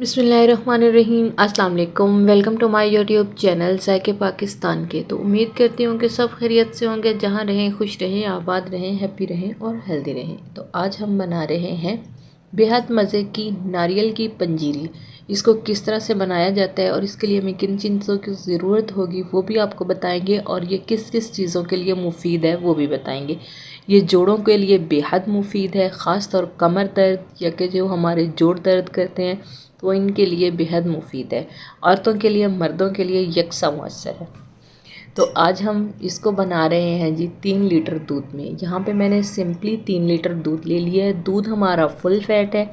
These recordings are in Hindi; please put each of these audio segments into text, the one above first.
बिस्मिल्लाहिर्रहमानिर्रहीम। अस्सलाम वालेकुम। Welcome to my YouTube channel ज़ायके पाकिस्तान के। तो उम्मीद करती हूँ कि सब खैरियत से होंगे, जहाँ रहें खुश रहें, आबाद रहें, हैप्पी रहें और हेल्दी रहें। तो आज हम बना रहे हैं बेहद मज़े की नारियल की पंजीरी। इसको किस तरह से बनाया जाता है और इसके लिए हमें किन चीज़ों की ज़रूरत होगी वो भी आपको बताएंगे, और ये किस किस चीज़ों के लिए मुफीद है वो भी बताएंगे। ये जोड़ों के लिए बेहद मुफीद है, ख़ास तौर कमर दर्द या कि जो हमारे जोड़ दर्द करते हैं तो इनके लिए बेहद मुफीद है। औरतों के लिए, मर्दों के लिए यकसा मुअस्सर है। तो आज हम इसको बना रहे हैं जी 3 लीटर दूध में। यहाँ पे मैंने सिंपली 3 लीटर दूध ले लिया है। दूध हमारा फुल फैट है,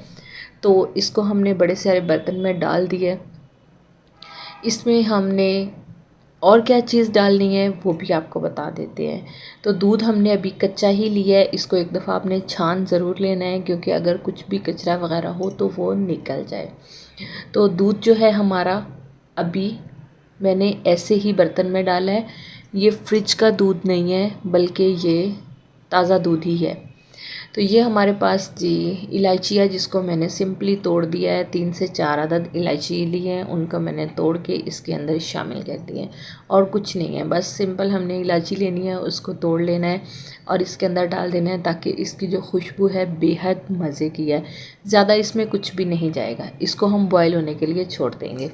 तो इसको हमने बड़े सारे बर्तन में डाल दिया। इसमें हमने और क्या चीज़ डालनी है वो भी आपको बता देते हैं। तो दूध हमने अभी कच्चा ही लिया है। इसको एक दफ़ा आपने छान ज़रूर लेना है, क्योंकि अगर कुछ भी कचरा वगैरह हो तो वो निकल जाए। तो दूध जो है हमारा अभी मैंने ऐसे ही बर्तन में डाला है। ये फ्रिज का दूध नहीं है, बल्कि ये ताज़ा दूध ही है। तो ये हमारे पास जी इलायची है, जिसको मैंने सिंपली तोड़ दिया है। 3 से 4 अदद इलायची ली हैं, उनको मैंने तोड़ के इसके अंदर शामिल कर दिए हैं। और कुछ नहीं है, बस सिंपल हमने इलायची लेनी है, उसको तोड़ लेना है और इसके अंदर डाल देना है, ताकि इसकी जो खुशबू है बेहद मज़े की है। ज़्यादा इसमें कुछ भी नहीं जाएगा। इसको हम बॉयल होने के लिए छोड़ देंगे।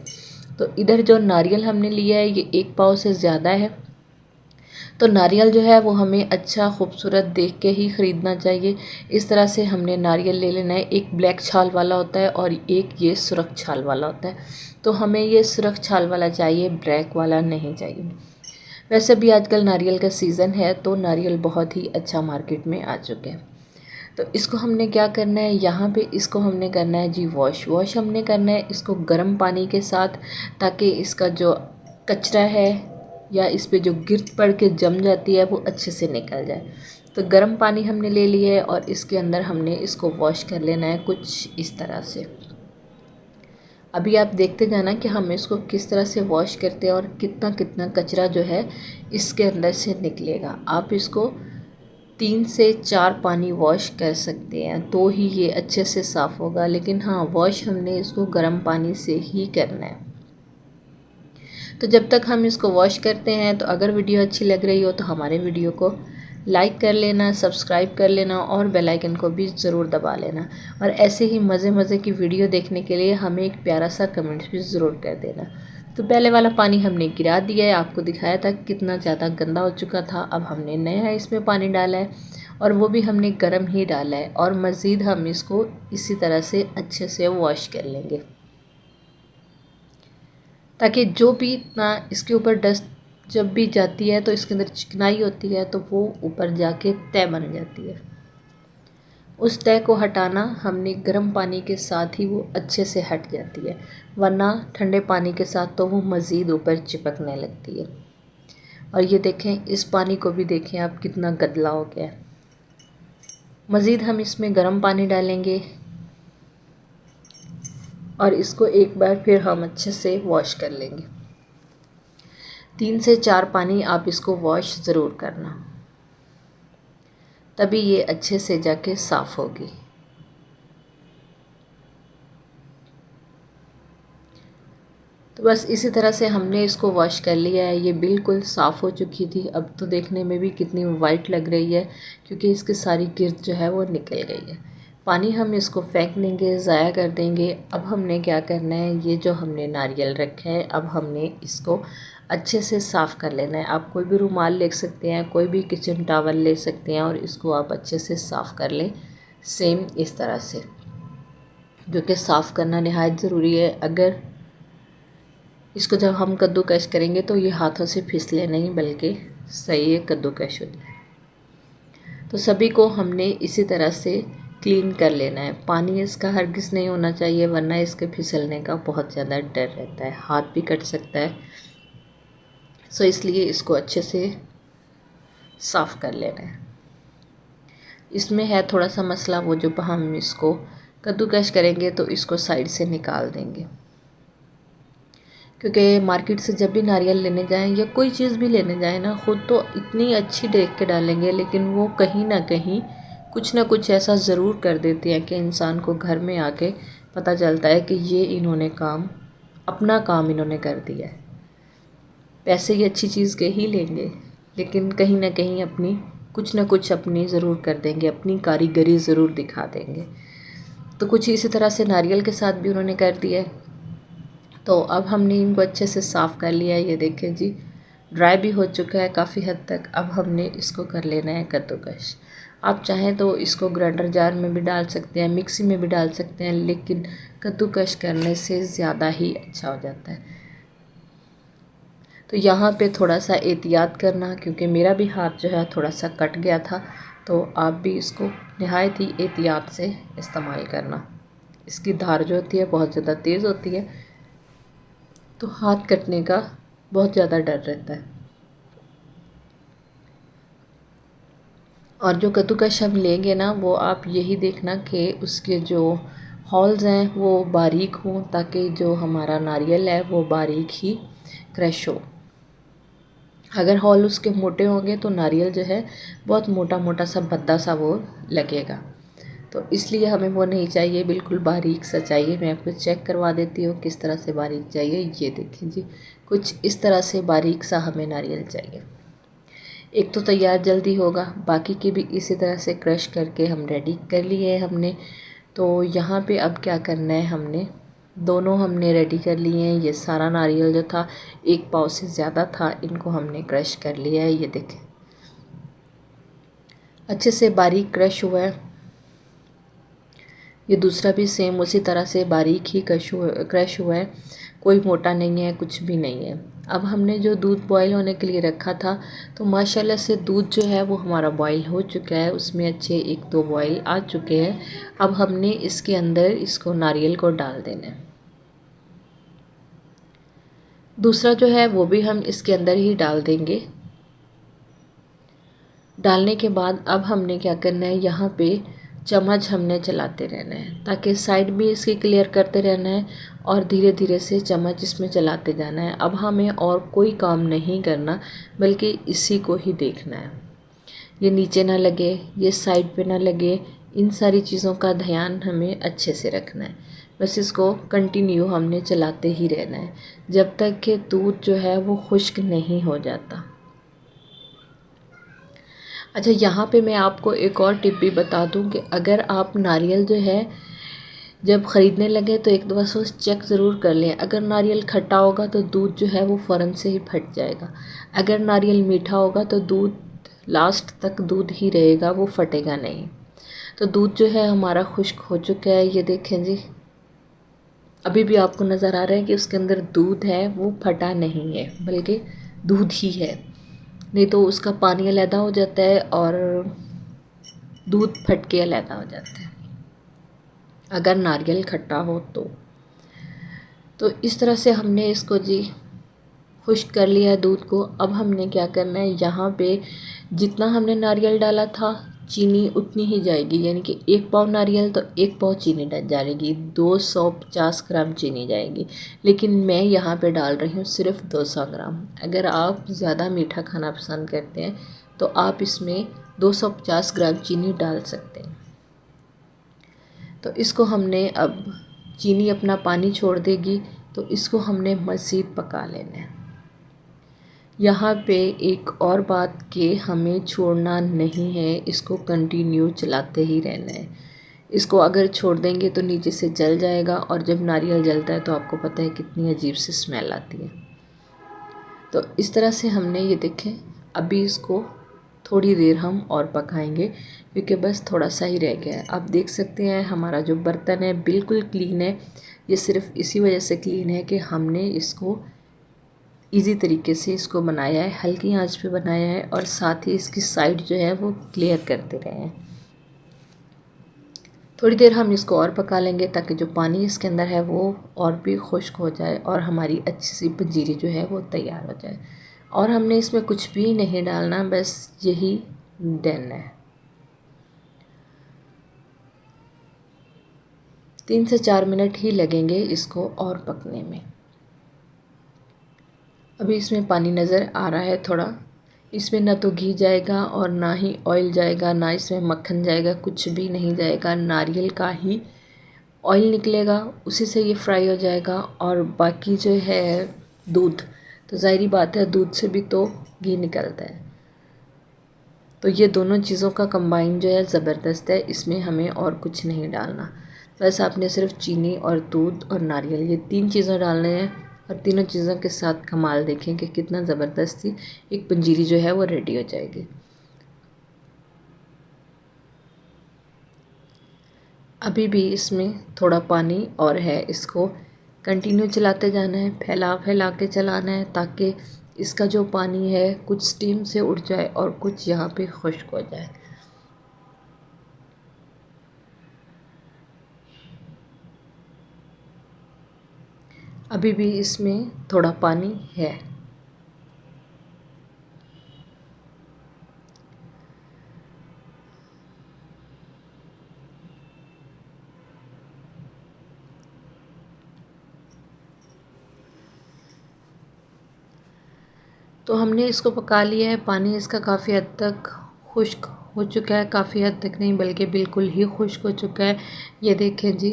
तो इधर जो नारियल हमने लिया है ये 1 पाव से ज़्यादा है। तो नारियल जो है वो हमें अच्छा खूबसूरत देख के ही ख़रीदना चाहिए। इस तरह से हमने नारियल ले लेना है। एक ब्लैक छाल वाला होता है और एक ये सुर्ख छाल वाला होता है। तो हमें ये सुर्ख छाल वाला चाहिए, ब्लैक वाला नहीं चाहिए। वैसे भी आजकल नारियल का सीज़न है, तो नारियल बहुत ही अच्छा मार्केट में आ चुके हैं। तो इसको हमने क्या करना है, यहाँ पे इसको हमने करना है जी वॉश हमने करना है इसको गर्म पानी के साथ, ताकि इसका जो कचरा है या इस पे जो गिरत पड़ के जम जाती है वो अच्छे से निकल जाए। तो गर्म पानी हमने ले लिया है और इसके अंदर हमने इसको वॉश कर लेना है कुछ इस तरह से। अभी आप देखते जाना कि हम इसको किस तरह से वॉश करते हैं और कितना कितना कचरा जो है इसके अंदर से निकलेगा। आप इसको 3 से 4 पानी वॉश कर सकते हैं, तो ही ये अच्छे से साफ़ होगा। लेकिन हाँ, वॉश हमने इसको गर्म पानी से ही करना है। तो जब तक हम इसको वॉश करते हैं, तो अगर वीडियो अच्छी लग रही हो तो हमारे वीडियो को लाइक कर लेना, सब्सक्राइब कर लेना और बेल आइकन को भी ज़रूर दबा लेना। और ऐसे ही मज़े मज़े की वीडियो देखने के लिए हमें एक प्यारा सा कमेंट भी ज़रूर कर देना। तो पहले वाला पानी हमने गिरा दिया है, आपको दिखाया था कितना ज़्यादा गंदा हो चुका था। अब हमने नया इसमें पानी डाला है और वो भी हमने गर्म ही डाला है, और मज़ीद हम इसको इसी तरह से अच्छे से वॉश कर लेंगे, ताकि जो भी इतना इसके ऊपर डस्ट जब भी जाती है तो इसके अंदर चिकनाई होती है, तो वो ऊपर जाके तय बन जाती है। उस तय को हटाना हमने गर्म पानी के साथ ही वो अच्छे से हट जाती है, वरना ठंडे पानी के साथ तो वो मज़ीद ऊपर चिपकने लगती है। और ये देखें, इस पानी को भी देखें आप कितना गदला हो गया है। मज़ीद हम इसमें गर्म पानी डालेंगे और इसको एक बार फिर हम अच्छे से वॉश कर लेंगे। 3 से 4 पानी आप इसको वॉश ज़रूर करना, तभी ये अच्छे से जाके साफ़ होगी। तो बस इसी तरह से हमने इसको वॉश कर लिया है। ये बिल्कुल साफ़ हो चुकी थी। अब तो देखने में भी कितनी वाइट लग रही है, क्योंकि इसकी सारी गिर्द जो है वो निकल गई है। पानी हम इसको फेंक देंगे, ज़ाया कर देंगे। अब हमने क्या करना है, ये जो हमने नारियल रखा है, अब हमने इसको अच्छे से साफ़ कर लेना है। आप कोई भी रुमाल ले सकते हैं, कोई भी किचन टॉवल ले सकते हैं और इसको आप अच्छे से साफ़ कर लें, सेम इस तरह से, क्योंकि साफ़ करना नहायत ज़रूरी है। अगर इसको जब हम कद्दूकश करेंगे तो ये हाथों से फिसले नहीं, बल्कि सही है कद्दूकश हो जाए। तो सभी को हमने इसी तरह से क्लीन कर लेना है। पानी इसका हरगिज़ नहीं होना चाहिए, वरना इसके फिसलने का बहुत ज़्यादा डर रहता है, हाथ भी कट सकता है। सो इसलिए इसको अच्छे से साफ़ कर लेना है। इसमें है थोड़ा सा मसला, वो जो हम इसको कद्दूकश करेंगे तो इसको साइड से निकाल देंगे, क्योंकि मार्केट से जब भी नारियल लेने जाएं या कोई चीज़ भी लेने जाएं ना, ख़ुद तो इतनी अच्छी देख के डालेंगे, लेकिन वो कहीं ना कहीं कुछ ना कुछ ऐसा ज़रूर कर देती हैं कि इंसान को घर में आके पता चलता है कि ये इन्होंने अपना काम इन्होंने कर दिया है। पैसे ये अच्छी चीज़ के ही लेंगे, लेकिन कहीं ना कहीं अपनी कुछ ना कुछ अपनी ज़रूर कर देंगे, अपनी कारीगरी ज़रूर दिखा देंगे। तो कुछ इसी तरह से नारियल के साथ भी उन्होंने कर दिया है। तो अब हमने इनको अच्छे से साफ़ कर लिया है। ये देखें जी, ड्राई भी हो चुका है काफ़ी हद तक। अब हमने इसको कर लेना है कद्दूकस। आप चाहें तो इसको ग्राइंडर जार में भी डाल सकते हैं, मिक्सी में भी डाल सकते हैं, लेकिन कद्दूकस करने से ज़्यादा ही अच्छा हो जाता है। तो यहाँ पे थोड़ा सा एहतियात करना, क्योंकि मेरा भी हाथ जो है थोड़ा सा कट गया था, तो आप भी इसको नहायत ही एहतियात से इस्तेमाल करना। इसकी धार जो होती है बहुत ज़्यादा तेज़ होती है, तो हाथ कटने का बहुत ज़्यादा डर रहता है। और जो कद्दूकस हम लेंगे ना, वो आप यही देखना कि उसके जो हॉल्स हैं वो बारीक हों, ताकि जो हमारा नारियल है वो बारीक ही क्रश हो। अगर हॉल उसके मोटे होंगे तो नारियल जो है बहुत मोटा मोटा सा भद्दा सा वो लगेगा। तो इसलिए हमें वो नहीं चाहिए, बिल्कुल बारीक सा चाहिए। मैं आपको चेक करवा देती हूँ किस तरह से बारीक चाहिए। ये देखिए जी, कुछ इस तरह से बारीक सा हमें नारियल चाहिए। एक तो तैयार जल्दी होगा, बाकी के भी इसी तरह से क्रश करके हम रेडी कर लिए हमने। तो यहाँ पे अब क्या करना है, हमने दोनों हमने रेडी कर लिए हैं। ये सारा नारियल जो था 1 पाव से ज़्यादा था, इनको हमने क्रश कर लिया है। ये देखें अच्छे से बारीक क्रश हुआ है। ये दूसरा भी सेम उसी तरह से बारीक ही क्रश हुआ है, कोई मोटा नहीं है, कुछ भी नहीं है। अब हमने जो दूध बॉईल होने के लिए रखा था, तो माशाल्लाह से दूध जो है वो हमारा बॉईल हो चुका है, उसमें अच्छे 1-2 बॉईल आ चुके हैं। अब हमने इसके अंदर इसको नारियल को डाल देना है। दूसरा जो है वो भी हम इसके अंदर ही डाल देंगे। डालने के बाद अब हमने क्या करना है, यहाँ पे चम्मच हमने चलाते रहना है, ताकि साइड भी इसकी क्लियर करते रहना है और धीरे धीरे से चम्मच इसमें चलाते जाना है। अब हमें और कोई काम नहीं करना, बल्कि इसी को ही देखना है। ये नीचे ना लगे, ये साइड पे ना लगे, इन सारी चीज़ों का ध्यान हमें अच्छे से रखना है। बस इसको कंटिन्यू हमने चलाते ही रहना है जब तक कि दूध जो है वो खुश्क नहीं हो जाता। अच्छा, यहाँ पे मैं आपको एक और टिप भी बता दूँ कि अगर आप नारियल जो है जब ख़रीदने लगे तो एक दफ़ा सोच चेक ज़रूर कर लें। अगर नारियल खट्टा होगा तो दूध जो है वो फ़ौरन से ही फट जाएगा। अगर नारियल मीठा होगा तो दूध लास्ट तक दूध ही रहेगा, वो फटेगा नहीं। तो दूध जो है हमारा खुश्क हो चुका है। ये देखें जी, अभी भी आपको नज़र आ रहा है कि उसके अंदर दूध है, वो फटा नहीं है, बल्कि दूध ही है। नहीं तो उसका पानी अलहदा हो जाता है और दूध फट के अलहदा हो जाता है अगर नारियल खट्टा हो तो इस तरह से हमने इसको जी खुश्क कर लिया है दूध को। अब हमने क्या करना है, यहाँ पे जितना हमने नारियल डाला था चीनी उतनी ही जाएगी, यानी कि 1 पाव नारियल तो 1 पाव चीनी जाएगी, 250 ग्राम चीनी जाएगी। लेकिन मैं यहाँ पे डाल रही हूँ सिर्फ 200 ग्राम। अगर आप ज़्यादा मीठा खाना पसंद करते हैं तो आप इसमें 250 ग्राम चीनी डाल सकते हैं। तो इसको हमने अब चीनी अपना पानी छोड़ देगी, तो इसको हमने मज़ीद पका लेना है। यहाँ पे एक और बात कि हमें छोड़ना नहीं है, इसको कंटिन्यू चलाते ही रहना है। इसको अगर छोड़ देंगे तो नीचे से जल जाएगा, और जब नारियल जलता है तो आपको पता है कितनी अजीब सी स्मेल आती है। तो इस तरह से हमने ये देखें, अभी इसको थोड़ी देर हम और पकाएंगे, क्योंकि बस थोड़ा सा ही रह गया है। आप देख सकते हैं हमारा जो बर्तन है बिल्कुल क्लीन है। ये सिर्फ इसी वजह से क्लीन है कि हमने इसको इजी तरीके से इसको बनाया है, हल्की आंच पे बनाया है, और साथ ही इसकी साइड जो है वो क्लियर करते रहे हैं। थोड़ी देर हम इसको और पका लेंगे ताकि जो पानी इसके अंदर है वो और भी खुश्क हो जाए और हमारी अच्छी सी पंजीरी जो है वो तैयार हो जाए। और हमने इसमें कुछ भी नहीं डालना, बस यही डन है। 3 से 4 मिनट ही लगेंगे इसको और पकने में। अभी इसमें पानी नज़र आ रहा है थोड़ा। इसमें ना तो घी जाएगा और ना ही ऑयल जाएगा, ना इसमें मक्खन जाएगा, कुछ भी नहीं जाएगा। नारियल का ही ऑयल निकलेगा, उसी से ये फ्राई हो जाएगा। और बाकी जो है दूध, तो ज़ाहिरी बात है दूध से भी तो घी निकलता है। तो ये दोनों चीज़ों का कंबाइन जो है ज़बरदस्त है, इसमें हमें और कुछ नहीं डालना। बस आपने सिर्फ चीनी और दूध और नारियल ये 3 चीज़ें डालने हैं और तीनों चीज़ों के साथ कमाल देखें कि कितना ज़बरदस्ती एक पंजीरी जो है वो रेडी हो जाएगी। अभी भी इसमें थोड़ा पानी और है, इसको कंटिन्यू चलाते जाना है, फैला फैला के चलाना है ताकि इसका जो पानी है कुछ स्टीम से उड़ जाए और कुछ यहाँ पे खुश्क हो जाए। अभी भी इसमें थोड़ा पानी है। तो हमने इसको पका लिया है, पानी इसका काफ़ी हद तक खुश्क हो चुका है, काफ़ी हद तक नहीं बल्कि बिल्कुल ही खुश्क हो चुका है। ये देखें जी।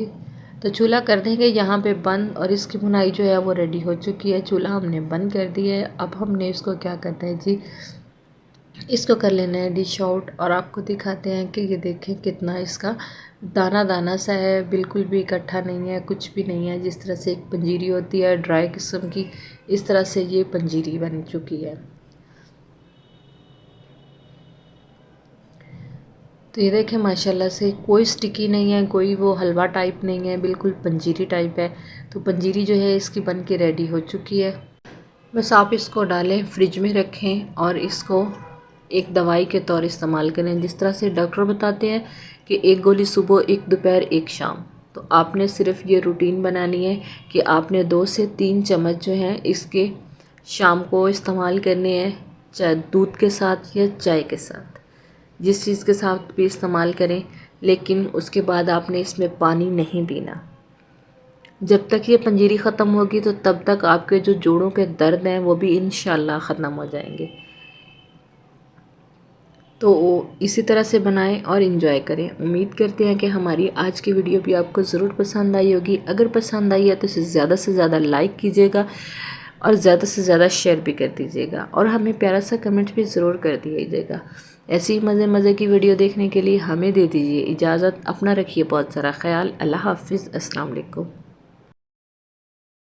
तो चूल्हा कर देंगे यहाँ पे बंद और इसकी भुनाई जो है वो रेडी हो चुकी है। चूल्हा हमने बंद कर दिया है। अब हमने इसको क्या करना है जी, इसको कर लेना है डिश आउट और आपको दिखाते हैं कि ये देखें कितना इसका दाना दाना सा है, बिल्कुल भी इकट्ठा नहीं है, कुछ भी नहीं है। जिस तरह से एक पंजीरी होती है ड्राई किस्म की, इस तरह से ये पंजीरी बन चुकी है। तो ये देखें माशाल्लाह से कोई स्टिकी नहीं है, कोई वो हलवा टाइप नहीं है, बिल्कुल पंजीरी टाइप है। तो पंजीरी जो है इसकी बन के रेडी हो चुकी है। बस आप इसको डालें, फ्रिज में रखें और इसको एक दवाई के तौर इस्तेमाल करें। जिस तरह से डॉक्टर बताते हैं कि एक गोली सुबह, एक दोपहर, एक शाम। तो आपने सिर्फ ये रूटीन बनानी है कि आपने 2 से 3 चम्मच जो हैं इसके शाम को इस्तेमाल करने हैं, चाहे दूध के साथ या चाय के साथ, जिस चीज़ के साथ भी इस्तेमाल करें। लेकिन उसके बाद आपने इसमें पानी नहीं पीना। जब तक ये पंजीरी ख़त्म होगी तो तब तक आपके जो जोड़ों के दर्द हैं वो भी इंशाल्लाह ख़त्म हो जाएंगे। तो इसी तरह से बनाएं और इन्जॉय करें। उम्मीद करते हैं कि हमारी आज की वीडियो भी आपको ज़रूर पसंद आई होगी। अगर पसंद आई है तो इसे ज़्यादा से ज़्यादा लाइक कीजिएगा और ज़्यादा से ज़्यादा शेयर भी कर दीजिएगा और हमें प्यारा सा कमेंट भी ज़रूर कर दीजिएगा। ऐसी मज़े मज़े की वीडियो देखने के लिए हमें दे दीजिए इजाज़त। अपना रखिए बहुत सारा ख्याल। अल्लाह हाफ़िज़। अस्सलाम वालेकुम।